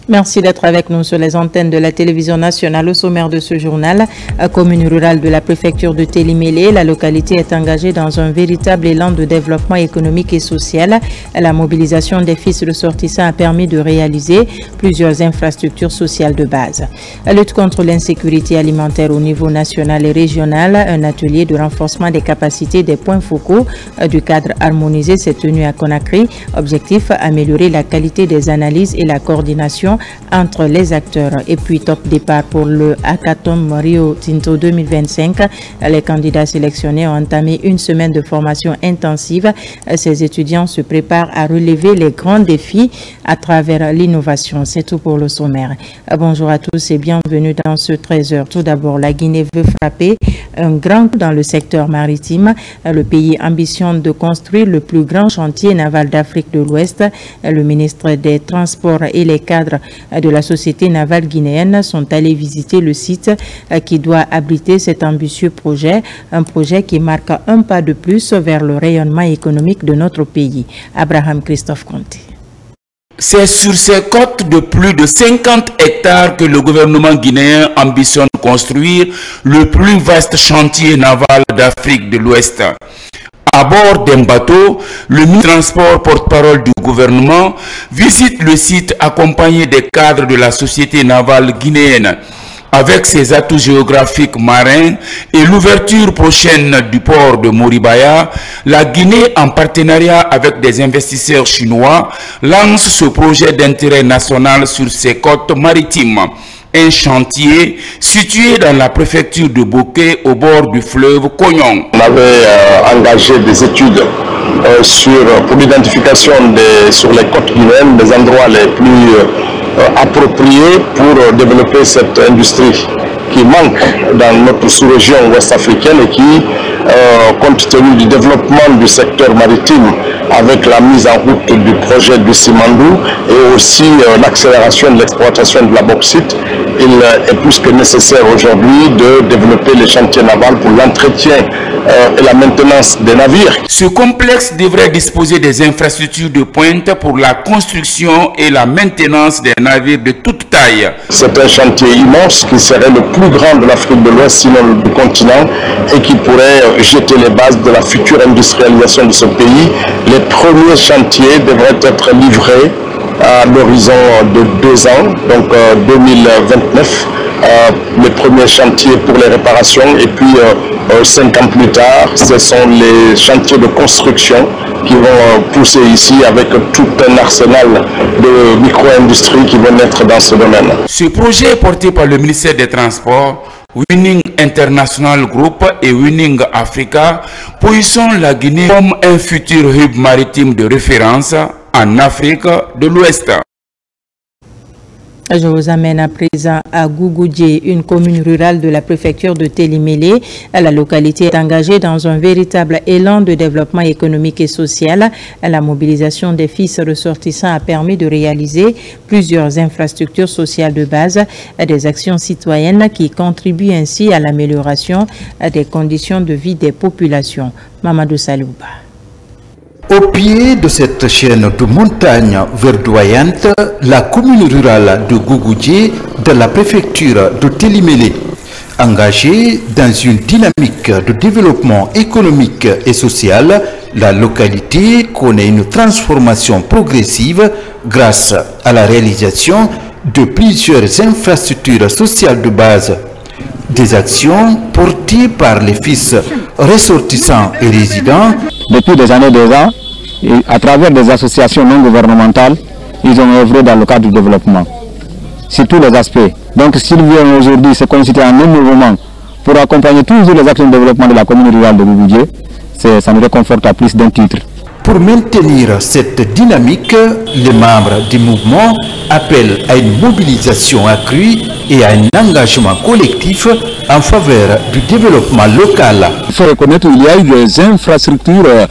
Merci d'être avec nous sur les antennes de la télévision nationale. Au sommaire de ce journal, commune rurale de la préfecture de Télimélé, la localité est engagée dans un véritable élan de développement économique et social. La mobilisation des fils ressortissants a permis de réaliser plusieurs infrastructures sociales de base. La lutte contre l'insécurité alimentaire au niveau national et régional, un atelier de renforcement des capacités des points focaux du cadre harmonisé s'est tenu à Conakry. Objectif, améliorer la qualité des analyses et la coordination entre les acteurs. Et puis top départ pour le Hackathon Rio Tinto 2025. Les candidats sélectionnés ont entamé une semaine de formation intensive. Ces étudiants se préparent à relever les grands défis à travers l'innovation. C'est tout pour le sommaire. Bonjour à tous et bienvenue dans ce 13h. Tout d'abord, la Guinée veut frapper un grand coup dans le secteur maritime. Le pays ambitionne de construire le plus grand chantier naval d'Afrique de l'Ouest. Le ministre des Transports et les cadres de la société navale guinéenne sont allés visiter le site qui doit abriter cet ambitieux projet, un projet qui marque un pas de plus vers le rayonnement économique de notre pays. Abraham Christophe Conté. C'est sur ces côtes de plus de 50 hectares que le gouvernement guinéen ambitionne construire le plus vaste chantier naval d'Afrique de l'Ouest. À bord d'un bateau, le ministre des Transports, porte-parole du gouvernement, visite le site accompagné des cadres de la société navale guinéenne. Avec ses atouts géographiques marins et l'ouverture prochaine du port de Moribaya, la Guinée, en partenariat avec des investisseurs chinois, lance ce projet d'intérêt national sur ses côtes maritimes. Un chantier situé dans la préfecture de Boké au bord du fleuve Kognon. On avait engagé des études pour l'identification sur les côtes guinéennes des endroits les plus appropriés pour développer cette industrie qui manque dans notre sous-région ouest-africaine et qui, compte tenu du développement du secteur maritime avec la mise en route du projet du Simandou et aussi l'accélération de l'exploitation de la bauxite, il est plus que nécessaire aujourd'hui de développer les chantiers navals pour l'entretien et la maintenance des navires. Ce complexe devrait disposer des infrastructures de pointe pour la construction et la maintenance des navires de toute taille. C'est un chantier immense qui serait le plus grand de l'Afrique de l'Ouest, sinon du continent, et qui pourrait jeter les bases de la future industrialisation de ce pays. Les premiers chantiers devraient être livrés à l'horizon de 2 ans, donc 2029, les premiers chantiers pour les réparations, et puis 5 ans plus tard, ce sont les chantiers de construction qui vont pousser ici avec tout un arsenal de micro-industries qui vont naître dans ce domaine. Ce projet est porté par le ministère des Transports, Winning International Group et Winning Africa positionnent la Guinée comme un futur hub maritime de référence en Afrique de l'Ouest. Je vous amène à présent à Gougoudjé, une commune rurale de la préfecture de Télimélé. La localité est engagée dans un véritable élan de développement économique et social. La mobilisation des fils ressortissants a permis de réaliser plusieurs infrastructures sociales de base, des actions citoyennes qui contribuent ainsi à l'amélioration des conditions de vie des populations. Mamadou Salouba. Au pied de cette chaîne de montagnes verdoyantes, la commune rurale de Gougoudjé de la préfecture de Télimélé, engagée dans une dynamique de développement économique et social, la localité connaît une transformation progressive grâce à la réalisation de plusieurs infrastructures sociales de base. Des actions portées par les fils ressortissants et résidents. Depuis des années, 2 ans, et à travers des associations non gouvernementales, ils ont œuvré dans le cadre du développement, sur tous les aspects. Donc s'ils viennent aujourd'hui se constituer en un mouvement pour accompagner toujours les actions de développement de la commune rurale de Gougoudjé, ça nous réconforte à plus d'un titre. Pour maintenir cette dynamique, les membres du mouvement appellent à une mobilisation accrue et à un engagement collectif en faveur du développement local. Il faut reconnaître qu'il y a eu des infrastructures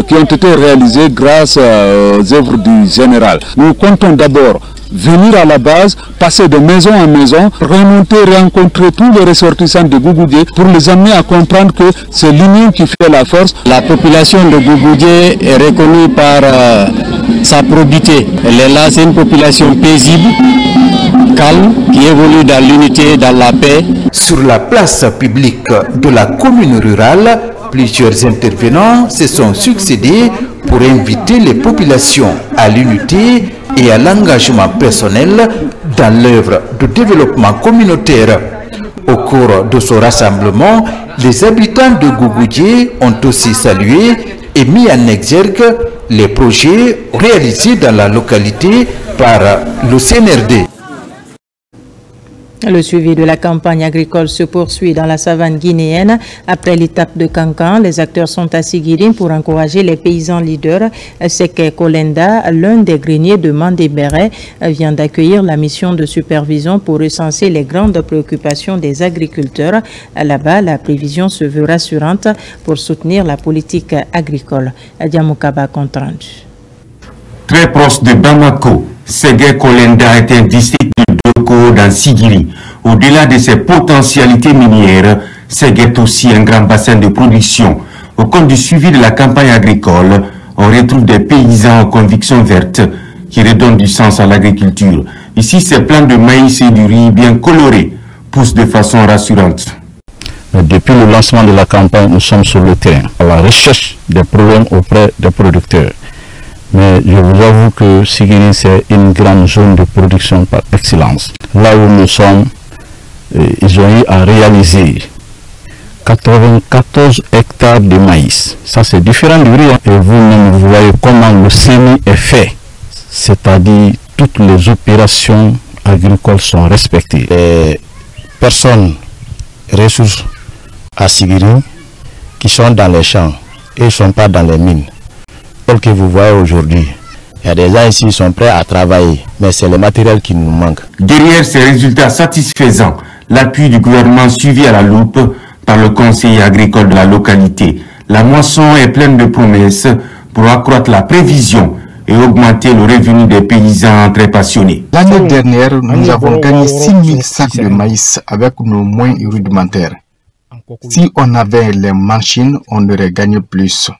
qui ont été réalisées grâce aux œuvres du général. Nous comptons d'abord venir à la base, passer de maison en maison, remonter, rencontrer tous les ressortissants de Gougoudjé pour les amener à comprendre que c'est l'union qui fait la force. La population de Gougoudjé est reconnue par sa probité. Elle est là, c'est une population paisible, calme, qui évolue dans l'unité, dans la paix. Sur la place publique de la commune rurale, plusieurs intervenants se sont succédés pour inviter les populations à l'unité et à l'engagement personnel dans l'œuvre de développement communautaire. Au cours de ce rassemblement, les habitants de Gougoudjé ont aussi salué et mis en exergue les projets réalisés dans la localité par le CNRD. Le suivi de la campagne agricole se poursuit dans la savane guinéenne. Après l'étape de Kankan, les acteurs sont à Sigiri pour encourager les paysans leaders. Seke Kolenda, l'un des greniers de Mandébéré, vient d'accueillir la mission de supervision pour recenser les grandes préoccupations des agriculteurs. Là-bas, la prévision se veut rassurante pour soutenir la politique agricole. Adiamoukaba compte rendu. Très proche de Bamako, Seke Kolenda est un district de Doko dans Sigiri. Au-delà de ses potentialités minières, Seke est aussi un grand bassin de production. Au cours du suivi de la campagne agricole, on retrouve des paysans aux convictions vertes qui redonnent du sens à l'agriculture. Ici, ces plants de maïs et du riz bien colorés poussent de façon rassurante. Depuis le lancement de la campagne, nous sommes sur le terrain, à la recherche des problèmes auprès des producteurs. Mais je vous avoue que Sigiri, c'est une grande zone de production par excellence. Là où nous sommes, ils ont eu à réaliser 94 hectares de maïs. Ça, c'est différent du riz. Et vous-même, vous voyez comment le semis est fait. C'est-à-dire, toutes les opérations agricoles sont respectées. Les personnes ressources à Sigiri qui sont dans les champs et ne sont pas dans les mines. Que vous voyez aujourd'hui, il y a des gens ici qui sont prêts à travailler, mais c'est le matériel qui nous manque. Derrière ces résultats satisfaisants, l'appui du gouvernement suivi à la loupe par le conseiller agricole de la localité. La moisson est pleine de promesses pour accroître la prévision et augmenter le revenu des paysans très passionnés. L'année dernière, nous avons gagné 6000 sacs de maïs avec nos moyens rudimentaires. Si on avait les machines, on aurait gagné plus.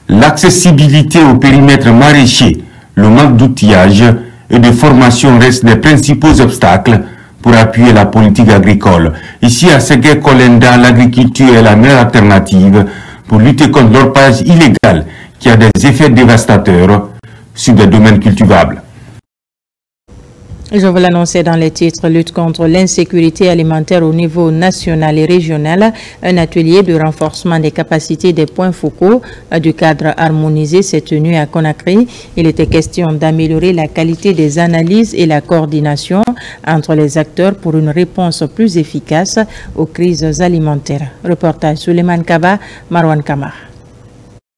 L'accessibilité au périmètre maraîcher, le manque d'outillage et de formation restent les principaux obstacles pour appuyer la politique agricole. Ici, à Seke Kolenda, l'agriculture est la meilleure alternative pour lutter contre l'orpaillage illégal qui a des effets dévastateurs sur des domaines cultivables. Je vous l'annonçais dans les titres, lutte contre l'insécurité alimentaire au niveau national et régional. Un atelier de renforcement des capacités des points focaux du cadre harmonisé s'est tenu à Conakry. Il était question d'améliorer la qualité des analyses et la coordination entre les acteurs pour une réponse plus efficace aux crises alimentaires. Reportage Suleiman Kaba, Marwan Kamar.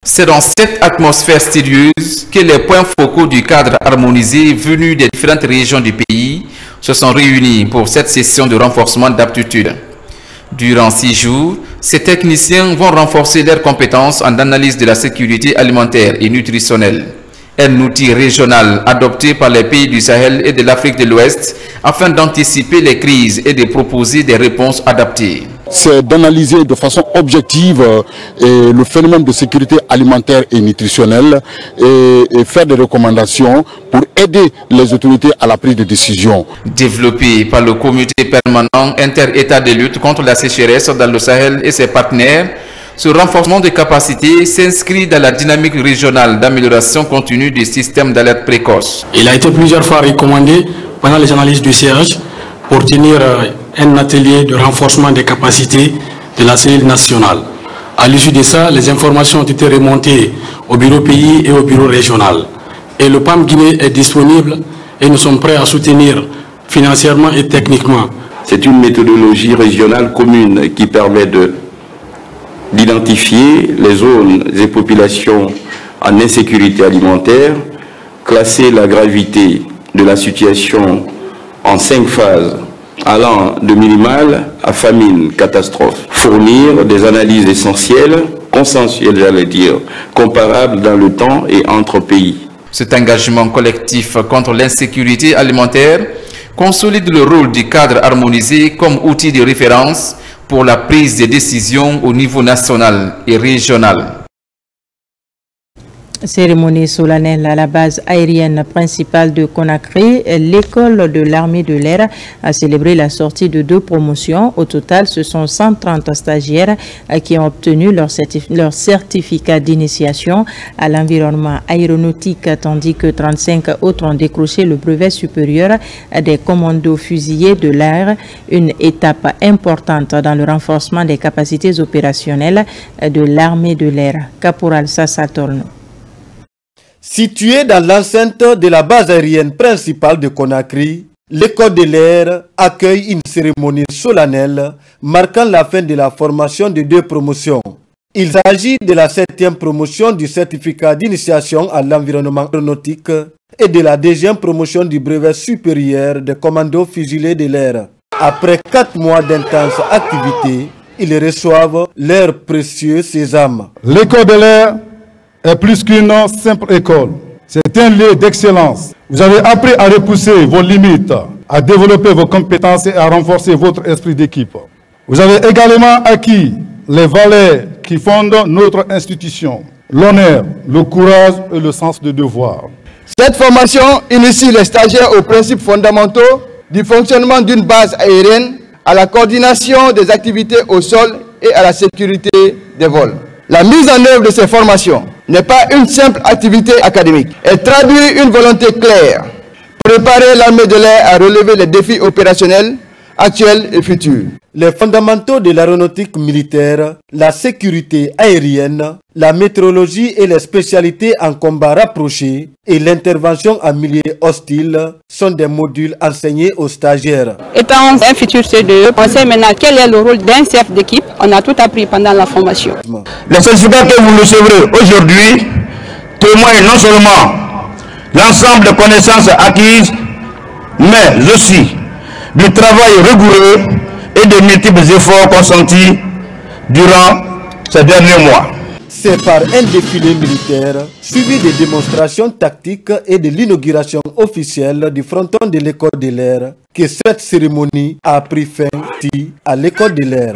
C'est dans cette atmosphère studieuse que les points focaux du cadre harmonisé venus des différentes régions du pays se sont réunis pour cette session de renforcement d'aptitude. Durant 6 jours, ces techniciens vont renforcer leurs compétences en analyse de la sécurité alimentaire et nutritionnelle, un outil régional adopté par les pays du Sahel et de l'Afrique de l'Ouest afin d'anticiper les crises et de proposer des réponses adaptées. C'est d'analyser de façon objective le phénomène de sécurité alimentaire et nutritionnelle et faire des recommandations pour aider les autorités à la prise de décision. Développé par le comité permanent inter-État de lutte contre la sécheresse dans le Sahel et ses partenaires, ce renforcement de capacités s'inscrit dans la dynamique régionale d'amélioration continue du système d'alerte précoce. Il a été plusieurs fois recommandé pendant les analyses du CH pour tenir un atelier de renforcement des capacités de la cellule nationale. À l'issue de ça, les informations ont été remontées au bureau pays et au bureau régional. Et le PAM Guinée est disponible et nous sommes prêts à soutenir financièrement et techniquement. C'est une méthodologie régionale commune qui permet d'identifier les zones et populations en insécurité alimentaire, classer la gravité de la situation en 5 phases allant de minimal à famine, catastrophe. Fournir des analyses essentielles, consensuelles, j'allais dire, comparables dans le temps et entre pays. Cet engagement collectif contre l'insécurité alimentaire consolide le rôle du cadre harmonisé comme outil de référence pour la prise de décisions au niveau national et régional. Cérémonie solennelle à la base aérienne principale de Conakry, l'école de l'armée de l'air a célébré la sortie de 2 promotions. Au total, ce sont 130 stagiaires qui ont obtenu leur certificat d'initiation à l'environnement aéronautique, tandis que 35 autres ont décroché le brevet supérieur des commandos fusiliers de l'air, une étape importante dans le renforcement des capacités opérationnelles de l'armée de l'air. Caporal Sassa Torno. Située dans l'enceinte de la base aérienne principale de Conakry, l'école de l'air accueille une cérémonie solennelle marquant la fin de la formation de 2 promotions. Il s'agit de la 7e promotion du certificat d'initiation à l'environnement aéronautique et de la 2e promotion du brevet supérieur des commandos fusiliers de l'air. Après 4 mois d'intenses activités, ils reçoivent leur précieux sésame. L'école de l'air est plus qu'une simple école. C'est un lieu d'excellence. Vous avez appris à repousser vos limites, à développer vos compétences et à renforcer votre esprit d'équipe. Vous avez également acquis les valeurs qui fondent notre institution, l'honneur, le courage et le sens du devoir. Cette formation initie les stagiaires aux principes fondamentaux du fonctionnement d'une base aérienne, à la coordination des activités au sol et à la sécurité des vols. La mise en œuvre de ces formations n'est pas une simple activité académique. Elle traduit une volonté claire, préparer l'armée de l'air à relever les défis opérationnels actuels et futurs. Les fondamentaux de l'aéronautique militaire, la sécurité aérienne, la météorologie et les spécialités en combat rapproché et l'intervention en milieu hostile sont des modules enseignés aux stagiaires. Étant un futur C2, on sait maintenant quel est le rôle d'un chef d'équipe. On a tout appris pendant la formation. Les certificats que vous recevrez aujourd'hui témoignent non seulement l'ensemble des connaissances acquises, mais aussi du travail rigoureux et des multiples efforts consentis durant ces derniers mois. C'est par un défilé militaire suivi de démonstrations tactiques et de l'inauguration officielle du fronton de l'école de l'air que cette cérémonie a pris fin à l'école de l'air.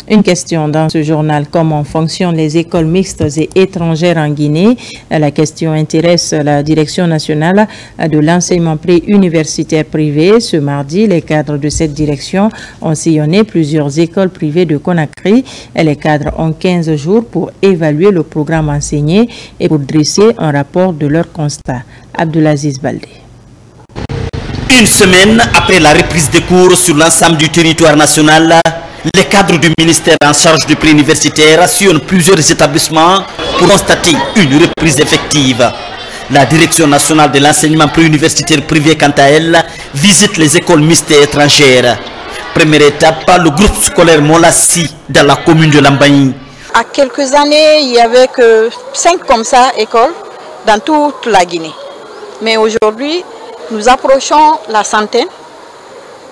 Une question dans ce journal: comment fonctionnent les écoles mixtes et étrangères en Guinée? La question intéresse la Direction nationale de l'enseignement préuniversitaire privé. Ce mardi, les cadres de cette direction ont sillonné plusieurs écoles privées de Conakry. Les cadres ont 15 jours pour évaluer le programme enseigné et pour dresser un rapport de leur constat. Abdelaziz Baldé. Une semaine après la reprise des cours sur l'ensemble du territoire national, les cadres du ministère en charge du préuniversitaire sillonnent plusieurs établissements pour constater une reprise effective. La Direction nationale de l'enseignement préuniversitaire privé, quant à elle, visite les écoles mixtes et étrangères. Première étape, le groupe scolaire Molassi dans la commune de Lambagne. À quelques années, il n'y avait que 5 comme ça écoles dans toute la Guinée. Mais aujourd'hui, nous approchons la centaine.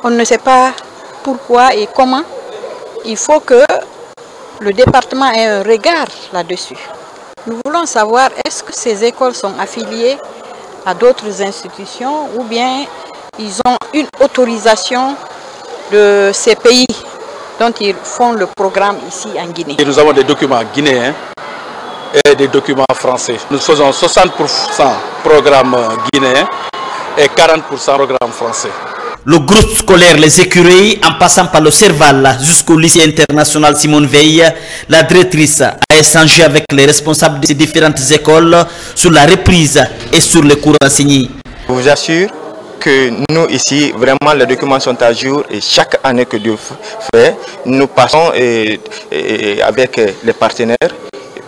On ne sait pas pourquoi et comment. Il faut que le département ait un regard là-dessus. Nous voulons savoir, est-ce que ces écoles sont affiliées à d'autres institutions ou bien ils ont une autorisation de ces pays dont ils font le programme ici en Guinée. Et nous avons des documents guinéens et des documents français. Nous faisons 60% programme guinéen et 40% programme français. Le groupe scolaire Les Écureuils, en passant par le Serval jusqu'au lycée international Simone Veil, la directrice a échangé avec les responsables de ces différentes écoles sur la reprise et sur les cours enseignés. Je vous assure que nous ici, vraiment les documents sont à jour et chaque année que Dieu fait, nous passons avec les partenaires,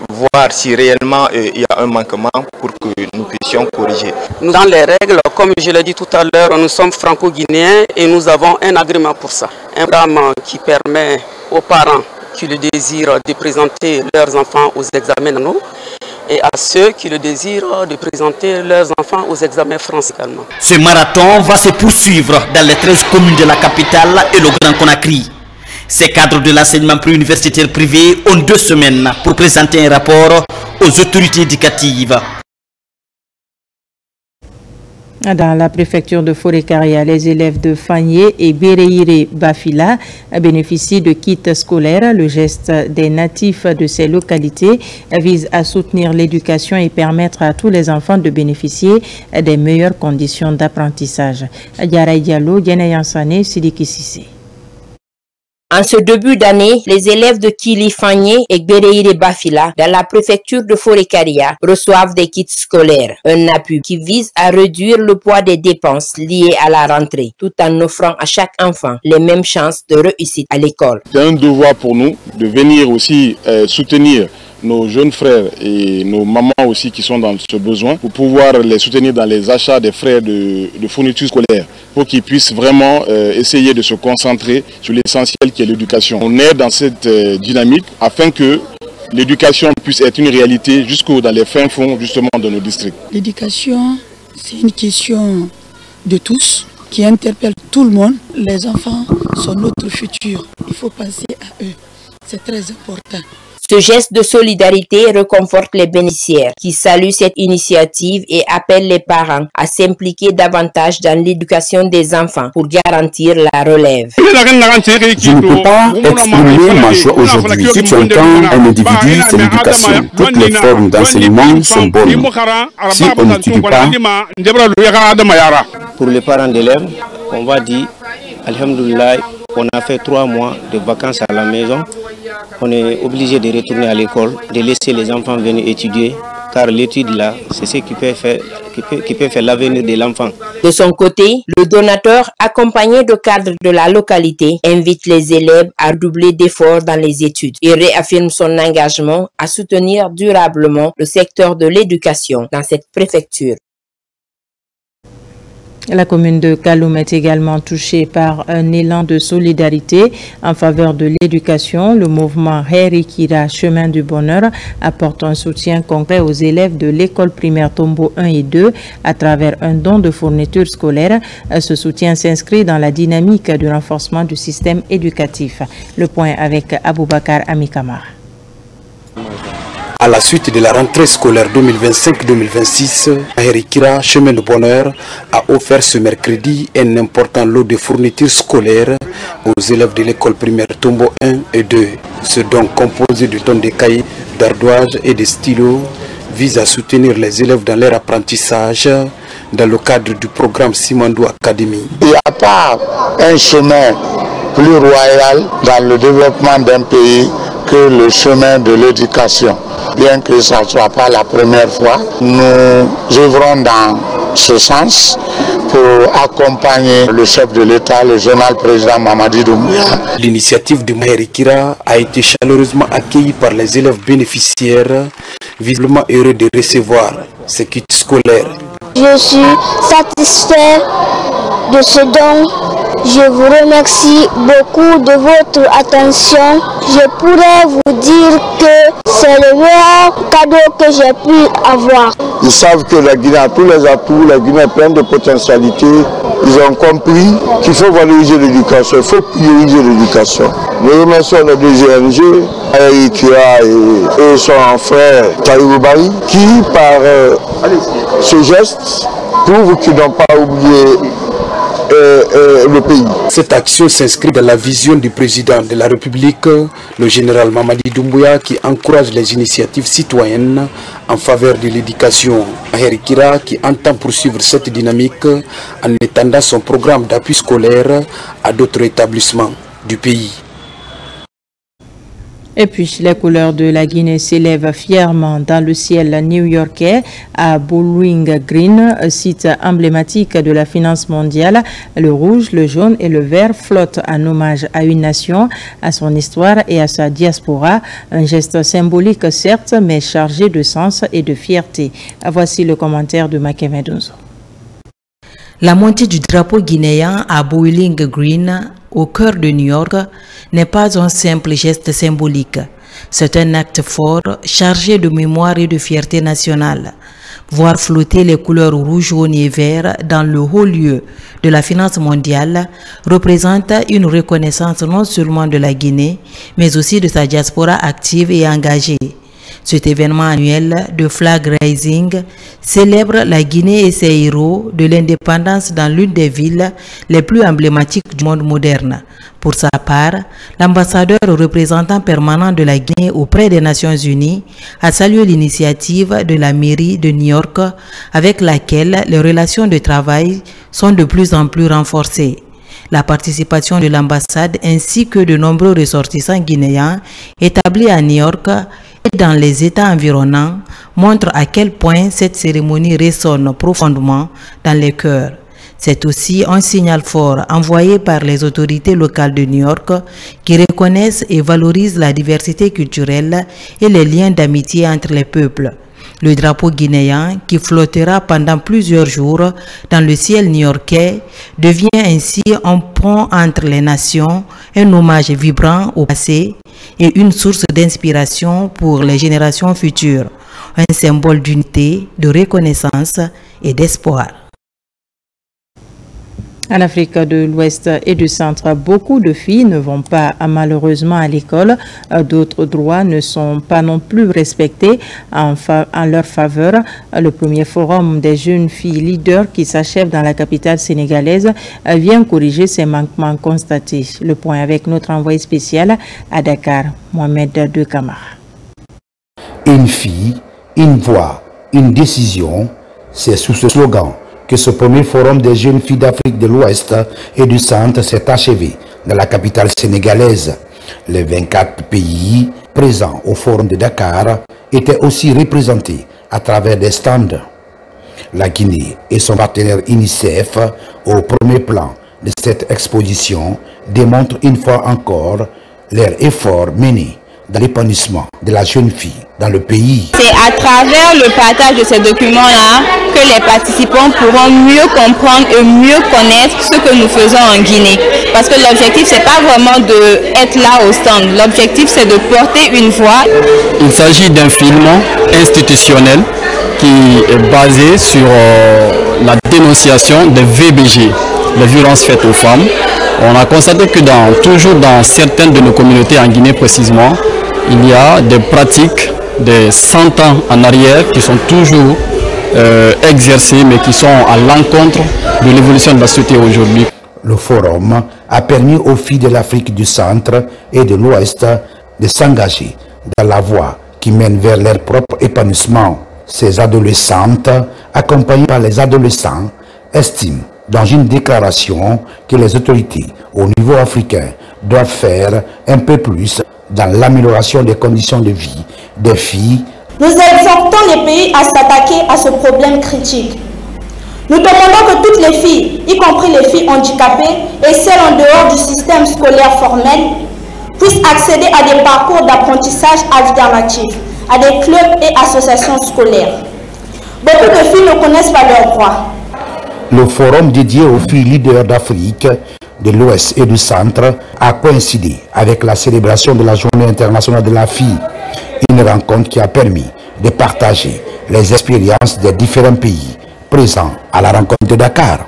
voir si réellement il y a un manquement pour que nous puissions corriger. Dans les règles, comme je l'ai dit tout à l'heure, nous sommes franco-guinéens et nous avons un agrément pour ça. Un programme qui permet aux parents qui le désirent de présenter leurs enfants aux examens nationaux et à ceux qui le désirent de présenter leurs enfants aux examens français également. Ce marathon va se poursuivre dans les 13 communes de la capitale et le Grand Conakry. Ces cadres de l'enseignement préuniversitaire privé ont 2 semaines pour présenter un rapport aux autorités éducatives. Dans la préfecture de Forêt-Caria, les élèves de Fagné et Béreire Bafila bénéficient de kits scolaires. Le geste des natifs de ces localités vise à soutenir l'éducation et permettre à tous les enfants de bénéficier des meilleures conditions d'apprentissage. Diara Diallo, Diana Yansane, Sidiki Sissé. En ce début d'année, les élèves de Kili Fagné et Béreire Bafila dans la préfecture de Forêt-Caria reçoivent des kits scolaires, un appui qui vise à réduire le poids des dépenses liées à la rentrée, tout en offrant à chaque enfant les mêmes chances de réussite à l'école. C'est un devoir pour nous de venir aussi soutenir nos jeunes frères et nos mamans aussi qui sont dans ce besoin pour pouvoir les soutenir dans les achats des frais de fournitures scolaires pour qu'ils puissent vraiment essayer de se concentrer sur l'essentiel qui est l'éducation. On est dans cette dynamique afin que l'éducation puisse être une réalité jusqu'au dans les fins fonds justement de nos districts. L'éducation, c'est une question de tous qui interpelle tout le monde. Les enfants sont notre futur. Il faut penser à eux. C'est très important. Ce geste de solidarité réconforte les bénéficiaires qui saluent cette initiative et appellent les parents à s'impliquer davantage dans l'éducation des enfants pour garantir la relève. Je ne peux pas exprimer ma joie aujourd'hui. Si tu entends un individu, c'est l'éducation. Toutes les formes d'enseignement sont bonnes. Si on n'étudie pas... Pour les parents d'élèves, on va dire, alhamdoulilah, on a fait 3 mois de vacances à la maison. On est obligé de retourner à l'école, de laisser les enfants venir étudier, car l'étude là, c'est ce qui peut faire l'avenir de l'enfant. De son côté, le donateur, accompagné de cadres de la localité, invite les élèves à doubler d'efforts dans les études et réaffirme son engagement à soutenir durablement le secteur de l'éducation dans cette préfecture. La commune de Kaloum est également touchée par un élan de solidarité en faveur de l'éducation. Le mouvement Herikira Chemin du Bonheur apporte un soutien concret aux élèves de l'école primaire Tombo 1 et 2 à travers un don de fournitures scolaires. Ce soutien s'inscrit dans la dynamique du renforcement du système éducatif. Le point avec Aboubakar Amikamar. À la suite de la rentrée scolaire 2025-2026, Herikira Chemin du Bonheur a offert ce mercredi un important lot de fournitures scolaires aux élèves de l'école primaire Tombo 1 et 2. Ce don composé de tonnes de cahiers, d'ardoises et de stylos vise à soutenir les élèves dans leur apprentissage dans le cadre du programme Simandou Academy. Il n'y a pas un chemin plus royal dans le développement d'un pays que le chemin de l'éducation. Bien que ce ne soit pas la première fois, nous œuvrons dans ce sens pour accompagner le chef de l'État, le général président Mamadi Doumbouya. L'initiative de Herikira a été chaleureusement accueillie par les élèves bénéficiaires, visiblement heureux de recevoir ces kits scolaires. Je suis satisfait de ce don. Je vous remercie beaucoup de votre attention. Je pourrais vous dire que c'est le meilleur cadeau que j'ai pu avoir. Ils savent que la Guinée a tous les atouts, la Guinée est pleine de potentialités. Ils ont compris qu'il faut valoriser l'éducation, il faut prioriser l'éducation. Nous remercions nos deux ONG, Herikira et son frère Taïrou Bari, qui par ce geste prouvent qu'ils n'ont pas oublié le pays. Cette action s'inscrit dans la vision du président de la République, le général Mamadi Doumbouya, qui encourage les initiatives citoyennes en faveur de l'éducation. Herikira qui entend poursuivre cette dynamique en étendant son programme d'appui scolaire à d'autres établissements du pays. Et puis, les couleurs de la Guinée s'élèvent fièrement dans le ciel new-yorkais à Bowling Green, site emblématique de la finance mondiale. Le rouge, le jaune et le vert flottent en hommage à une nation, à son histoire et à sa diaspora. Un geste symbolique, certes, mais chargé de sens et de fierté. Voici le commentaire de Makeme Donzo. La montée du drapeau guinéen à Bowling Green, au cœur de New York, n'est pas un simple geste symbolique. C'est un acte fort, chargé de mémoire et de fierté nationale. Voir flotter les couleurs rouge, jaune et vert dans le haut lieu de la finance mondiale représente une reconnaissance non seulement de la Guinée, mais aussi de sa diaspora active et engagée. Cet événement annuel de flag raising célèbre la Guinée et ses héros de l'indépendance dans l'une des villes les plus emblématiques du monde moderne. Pour sa part, l'ambassadeur représentant permanent de la Guinée auprès des Nations Unies a salué l'initiative de la mairie de New York avec laquelle les relations de travail sont de plus en plus renforcées. La participation de l'ambassade ainsi que de nombreux ressortissants guinéens établis à New York et dans les États environnants montre à quel point cette cérémonie résonne profondément dans les cœurs. C'est aussi un signal fort envoyé par les autorités locales de New York qui reconnaissent et valorisent la diversité culturelle et les liens d'amitié entre les peuples. Le drapeau guinéen, qui flottera pendant plusieurs jours dans le ciel new-yorkais, devient ainsi un pont entre les nations, un hommage vibrant au passé et une source d'inspiration pour les générations futures, un symbole d'unité, de reconnaissance et d'espoir. En Afrique de l'Ouest et du Centre, beaucoup de filles ne vont pas malheureusement à l'école. D'autres droits ne sont pas non plus respectés en leur faveur. Le premier forum des jeunes filles leaders qui s'achève dans la capitale sénégalaise vient corriger ces manquements constatés. Le point avec notre envoyé spécial à Dakar, Mohamed De Camara. Une fille, une voix, une décision, c'est sous ce slogan que ce premier forum des jeunes filles d'Afrique de l'Ouest et du Centre s'est achevé dans la capitale sénégalaise. Les 24 pays présents au forum de Dakar étaient aussi représentés à travers des stands. La Guinée et son partenaire UNICEF, au premier plan de cette exposition, démontrent une fois encore leurs efforts menés dans l'épanouissement de la jeune fille dans le pays. C'est à travers le partage de ces documents-là que les participants pourront mieux comprendre et mieux connaître ce que nous faisons en Guinée. Parce que l'objectif, c'est pas vraiment d'être là au stand. L'objectif, c'est de porter une voix. Il s'agit d'un film institutionnel qui est basé sur la dénonciation des VBG, les violences faites aux femmes. On a constaté que toujours dans certaines de nos communautés en Guinée précisément, il y a des pratiques de 100 ans en arrière qui sont toujours exercées mais qui sont à l'encontre de l'évolution de la société aujourd'hui. Le forum a permis aux filles de l'Afrique du Centre et de l'Ouest de s'engager dans la voie qui mène vers leur propre épanouissement. Ces adolescentes, accompagnées par les adolescents, estiment dans une déclaration que les autorités au niveau africain doivent faire un peu plus dans l'amélioration des conditions de vie des filles. Nous exhortons les pays à s'attaquer à ce problème critique. Nous demandons que toutes les filles, y compris les filles handicapées et celles en dehors du système scolaire formel, puissent accéder à des parcours d'apprentissage alternatifs, à des clubs et associations scolaires. Beaucoup de filles ne connaissent pas leurs droits. Le forum dédié aux filles leaders d'Afrique, de l'Ouest et du Centre a coïncidé avec la célébration de la Journée internationale de la fille, une rencontre qui a permis de partager les expériences des différents pays présents à la rencontre de Dakar.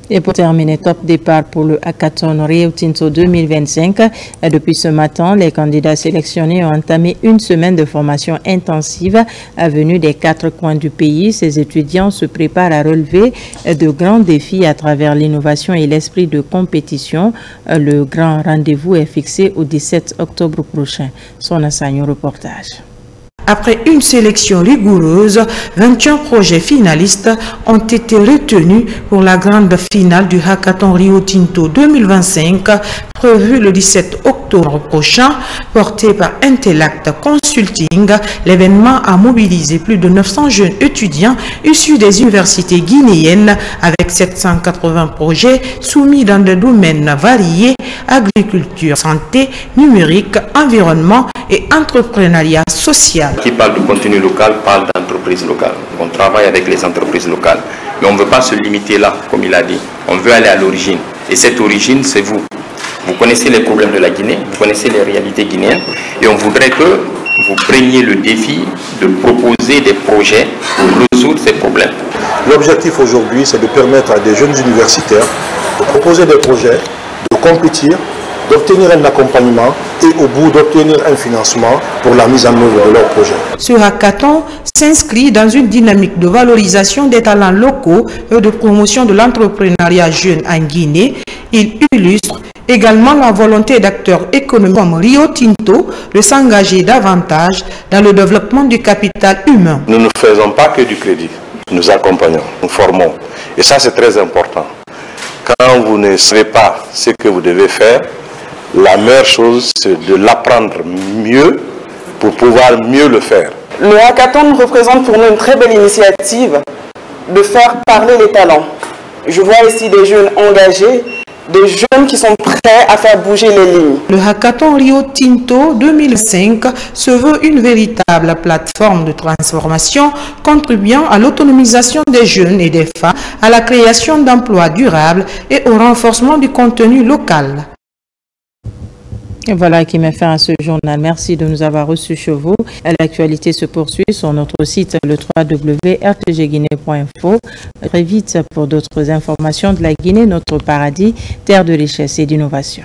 Et pour terminer, top départ pour le Hackathon Rio Tinto 2025. Depuis ce matin, les candidats sélectionnés ont entamé une semaine de formation intensive venue des 4 coins du pays. Ces étudiants se préparent à relever de grands défis à travers l'innovation et l'esprit de compétition. Le grand rendez-vous est fixé au 17 octobre prochain. Son assaillant reportage. Après une sélection rigoureuse, 21 projets finalistes ont été retenus pour la grande finale du Hackathon Rio Tinto 2025, prévue le 17 octobre prochain, porté par Intellect Consulting. L'événement a mobilisé plus de 900 jeunes étudiants issus des universités guinéennes avec 780 projets soumis dans des domaines variés: agriculture, santé, numérique, environnement et entrepreneuriat social. Qui parle de contenu local parle d'entreprise locale. On travaille avec les entreprises locales. Mais on ne veut pas se limiter là, comme il a dit. On veut aller à l'origine. Et cette origine, c'est vous. Vous connaissez les problèmes de la Guinée, vous connaissez les réalités guinéennes. Et on voudrait que vous preniez le défi de proposer des projets pour résoudre ces problèmes. L'objectif aujourd'hui, c'est de permettre à des jeunes universitaires de proposer des projets, de compétir, de d'obtenir un accompagnement et au bout d'obtenir un financement pour la mise en œuvre de leur projet. Ce hackathon s'inscrit dans une dynamique de valorisation des talents locaux et de promotion de l'entrepreneuriat jeune en Guinée. Il illustre également la volonté d'acteurs économiques comme Rio Tinto de s'engager davantage dans le développement du capital humain. Nous ne faisons pas que du crédit, nous accompagnons, nous formons. Et ça, c'est très important. Quand vous ne savez pas ce que vous devez faire, la meilleure chose, c'est de l'apprendre mieux pour pouvoir mieux le faire. Le hackathon représente pour nous une très belle initiative de faire parler les talents. Je vois ici des jeunes engagés, des jeunes qui sont prêts à faire bouger les lignes. Le hackathon Rio Tinto 2005 se veut une véritable plateforme de transformation contribuant à l'autonomisation des jeunes et des femmes, à la création d'emplois durables et au renforcement du contenu local. Et voilà qui met fin à ce journal. Merci de nous avoir reçus chez vous. L'actualité se poursuit sur notre site le www.rtgguinée.info. Très vite pour d'autres informations de la Guinée, notre paradis, terre de richesse et d'innovation.